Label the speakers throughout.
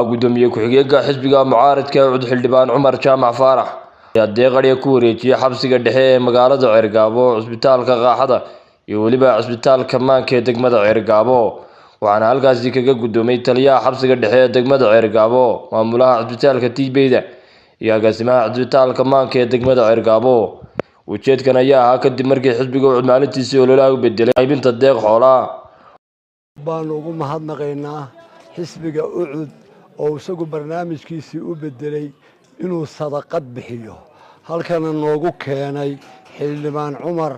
Speaker 1: gudoomiye ku-xigeenka xisbiga mucaaradka cud xildhibaan Cumar Jaamac Faarax ayaa deeqadii ku wareejiyay xabsiga dhexe ee magaalada Ceergaabo cusbitaalka Qaaxada iyo waliba cusbitaalka Maanka ee degmada Ceergaabo waxaana halkaasi kaga gudoomay taliyaha xabsiga dhexe ee degmada Ceergaabo maamulaha cusbitaalka Tiibeyda iyo agaasimaha cusbitaalka Maanka ee degmada Ceergaabo ujeedkan ayaa ahaa kadib markii xisbiga uu maalintiisii ololaha u bedelay qaybinta deeq xoolaha
Speaker 2: baan ugu mahadnaqaynaa xisbiga ucud oo isagu barnaamijkiisii u bedelay inuu sadaqad bixiyo halkana noogu keenay xildhibaan Cumar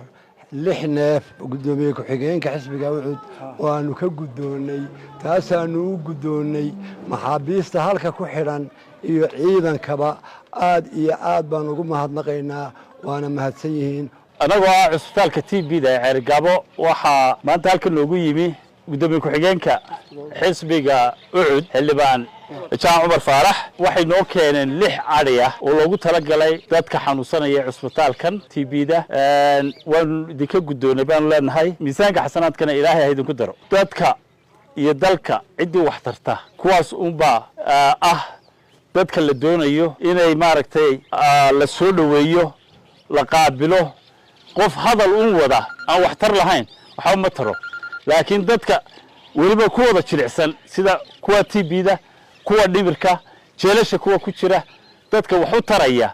Speaker 2: 6 neef gudoomiye ku-xigeenka xisbiga ucud oo aanu ka gudoonay taasaanu u gudoonay maxaabiista halka ku xidhan iyo ciidankaba aad iyo aad baan ugu mahadnaqaynaa waana mahadsan yihiin
Speaker 3: anagoo cusbitaalka Tiibeyda ee Ceergaabo waxa maanta halkan noogu yimi gudoomiye ku-xigeenka xisbiga ucud xildhibaan Jaamac Cumar Faarax waxay noo keeneen 6 ari ah oo loogu talagalay dadka xanuunsanaya cusbitaalkan Tiibeyda waan idinka gudoonay baan leenahay miisaanka xasanaadkana Ilaahay ha idinku daro dadka iyo dalka cidii wax tarta kuwaas ah dadka la doonayo inay maaragtay la soo dhaweeyo la qaabilo qof hadal wada aan wax tar lahayn waxa ma taro laakiin dadka waliba ku wada jilicsan sida kuwa Tiibeyda kuwa dhimirka jeelasha kuwa ku jira dadka wax u taraya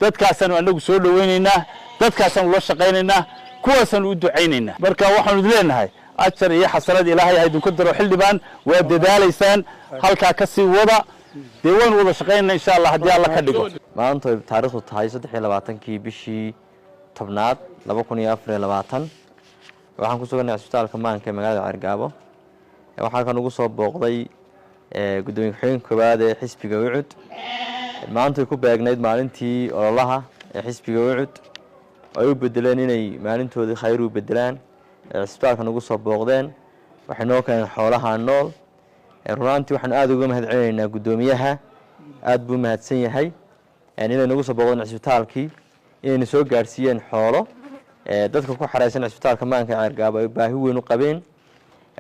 Speaker 3: dadkaasaan anagu soo dhaweynaynaa dadkaasaan la shaqeynaynaa kuwaasaan u duceynaynaa marka waxaan leenahay ajar iyo xasanaad Ilaahay ha idinku daro xildhibaan waa dadaalaysaan halka ka sii wada deewan wada shaqeynaa insha Allah hadii Allah ka dhigo
Speaker 4: maanta taariikhdu tahay 23kii bishii tobnaad 2024 waxaan ku sugannahay cusbitaalka Maanka ee magaalada Ceergaabo waxaan kan ugu soo booqday gudoomiye ku-xigeenka koowaad ee xisbiga ucud maanta ku beegnayd maalintii ololaha ee xisbiga ucud ay u bedeleen inay maalintoodii khayr u bedelaan cusbitaalkan ugu soo booqdeen waxay noo keeneen xoolaha nool runtii waxaan aad uga mahadcelinaynaa gudoomiyaha aad buu mahadsan yahay inay nagu soo booqdeen cusbitaalkii inay soo gaarsiiyeen xoolo dadka ku xareysan cusbitaalka Maanka ee Ceergaabo ay baahi weyn u qabeen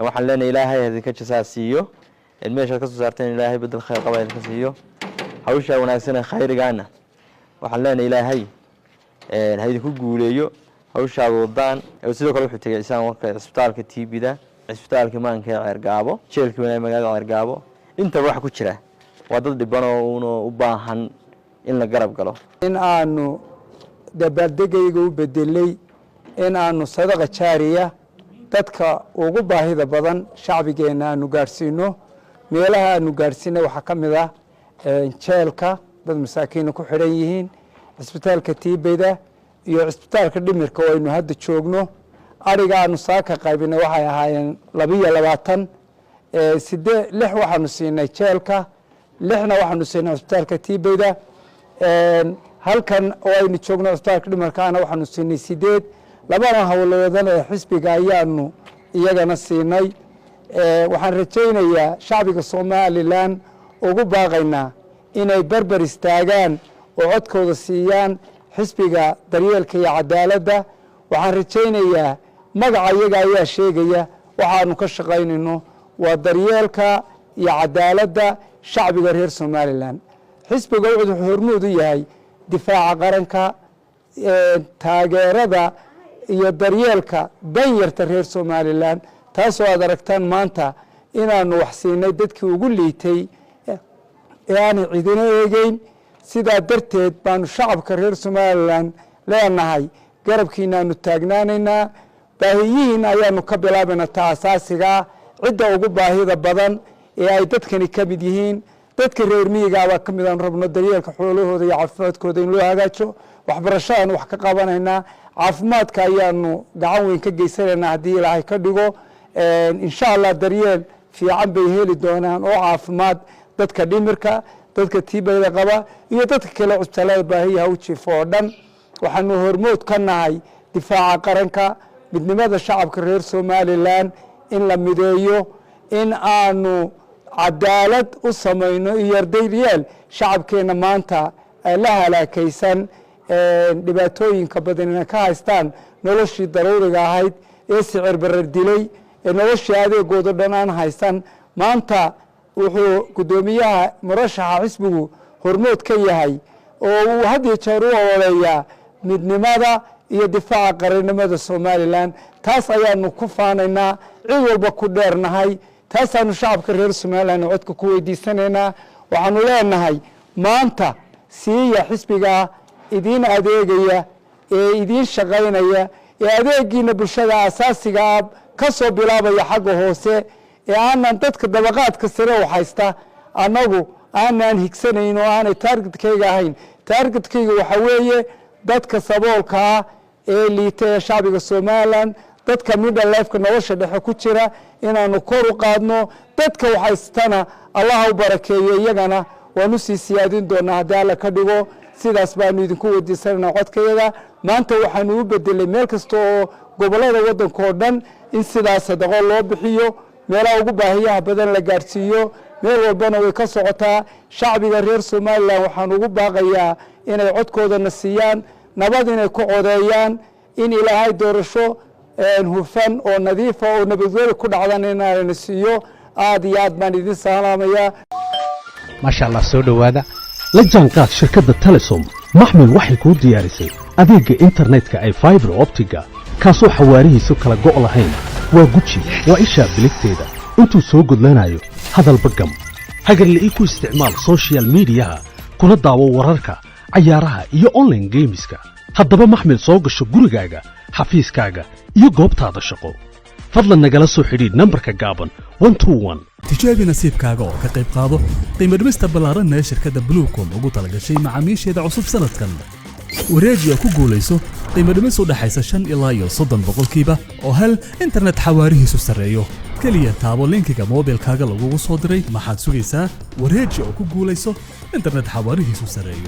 Speaker 4: waxaan leenahay Ilaahay idinka jazaasiyo meesha ka soo saarteen Ilaahay bedel khayr qaba idinka siiyo hawsha wanaagsan ee khayrigaana waxaan leenahay Ilaahay ha idinku guuleeyo hawsha wadaan sidoo kale wuxuu tagay isaan warka cusbitaalka Tiibeyda cusbitaalka Maanka ee Ceergaabo jeelka weyn ee magaalada Ceergaabo inta wax ku jira waa dad dhiban oo u baahan in la garab galo
Speaker 5: in aanu dabaaldegayga u bedelay in aanu sadaqa jaariya dadka ugu baahida badan shacbigeena aanu gaarsiino meelaha aanu gaarsiinay waxa kamid ah jeelka dad masaakiin ku xiran yihiin cusbitaalka Tiibeyda iyo cusbitaalka dhimirka oo aynu hadda joogno ariga aanu saaka qaybinay waxay ahaayeen 22 6 waxaanu siinay jeelka 6na waxaanu siinay cusbitaalka Tiibeyda halkan oo aynu joogno cusbitaalka dhimirkaana waxaanu siinay 8 labana hawladan ee xisbiga ayaanu iyagana siinay waxaan rajaynayaa shacbiga Soomaaliland ugu baaqaynaa inay barbar istaagaan oo codkooda siiyaan xisbiga daryeelka iyo cadaaladda waxaan rajaynayaa magaca iyaga ayaa sheegaya waxaanu ka shaqaynayno waa daryeelka iyo cadaaladda shacbiga reer Soomaaliland xisbiga wuxuu hormuud u yahay difaaca qaranka taageerada iyo daryeelka danyarta reer Soomaaliland taasoo aad aragtaan maanta inaanu wax siinay dadkii ugu liitay ee aan cidina eegayn sidaa darteed baanu shacabka reer Soomaaliland leenahay garabkiinaanu taagnaanaynaa baahiyihiina ayaanu ka bilaabaynaa taasaasiga cidda ugu baahida badan ee ay dadkani ka mid yihiin dadka reer miyiga baa ka mid aan rabno daryeelka xoolahooda iyo caafimaadkooda in loo hagaajo waxbarashadaan wax ka qabanaynaa caafimaadka ayaanu gacan weyn ka geysanaynaa haddii Ilaahay ka dhigo insha Allah daryeel fiican bay heli doonaan oo caafimaad dadka dhimirka dadka Tiibeyda qaba iyo dadka kale cusbitaalada baahiyaha u jiifo oo dhan waxaanu hormood ka nahay difaaca qaranka midnimada shacabka reer Soomaaliland in la mideeyo in aanu cadaalad u samayno iyo daryeel shacabkeena maanta la halaakaysan dhibaatooyinka badanina ka haystaan noloshii daruuriga ahayd ee sicir barar dilay noloshii adeegooda dhan aan haysan maanta wuxuu guddoomiyaha murashaxa xisbigu hormood ka yahay oo uu had iyo jeer u ololeeyaa midnimada iyo difaaca qarannimada somalilan taas ayaanu ku faanaynaa cid walba ku dheernahay taasaanu shacabka reer somalilan codka ku weydiisanaynaa waxaanu leenahay maanta siiya xisbiga idiin adeegaya ee idiin shaqaynaya ee adeegiina bulshada asaasiga ah ka soo bilaabaya xagga hoose ee aanan dadka dabaqaadka sare u haysta annagu aanan higsanayn oo aanay taargetkayga ahayn taargetkayga waxaa weeye dadka saboolka ah ee liita ee shacbiga somalilan dadka middle lifeka nolosha dhexe ku jira inaanu kor u qaadno dadka waxhaystana allaha u barakeeyo iyagana waanu sii siyaadin doonaa haddii alla ka dhigo sidaas baanu idinku weydiisananaa codkayaga maanta waxaanu u bedelay meel kasta oo gobollada waddanka oo dhan in sidaas sadaqo loo bixiyo meelaha ugu baahiyaha badan la gaadhsiiyo meel walbana way ka socotaa shacbiga reer somalilan waxaan ugu baaqayaa inay codkoodana siiyaan nabad inay ku codeeyaan in ilaahay doorasho hufan oo nadiifa oo nabadgelyo ku dhacdan inayna siiyo aad iyo aad baan idin salaamayaa
Speaker 6: maasha allah soo dhowaada la jaanqaad shirkadda telesom maxmil waxay kuu diyaarisay adeegga internetka ay fiber optiga kaasoo xawaarihiisu kala go' lahayn waa guji waa ishaa biligteeda intuu soo gudlanayo hadalba gam hagarle ii ku isticmaal social midiyaha kuna daawo wararka cayaaraha iyo online geemiska haddaba maxmil soo gasho gurigaaga xafiiskaaga iyo goobtaada shaqo fadlan nagala soo xidhiidh nambarka gaaban 121
Speaker 7: tijaabi nasiibkaaga oo ka qayb qaado qiimo dhimista ballaaran ee shirkadda Bluecom ugu talagashay macaamiisheeda cusub sanadkan wareeji ku guulayso qiimo dhimis u dhaxaysa 5 ilaa 30% oo hel internet xawaarihiisu sareeyo kaliya taabo linkiga moobilkaaga lagugu soo diray maxaad sugaysaa wareeji oo ku guulayso internet xawaarihiisu sareeyo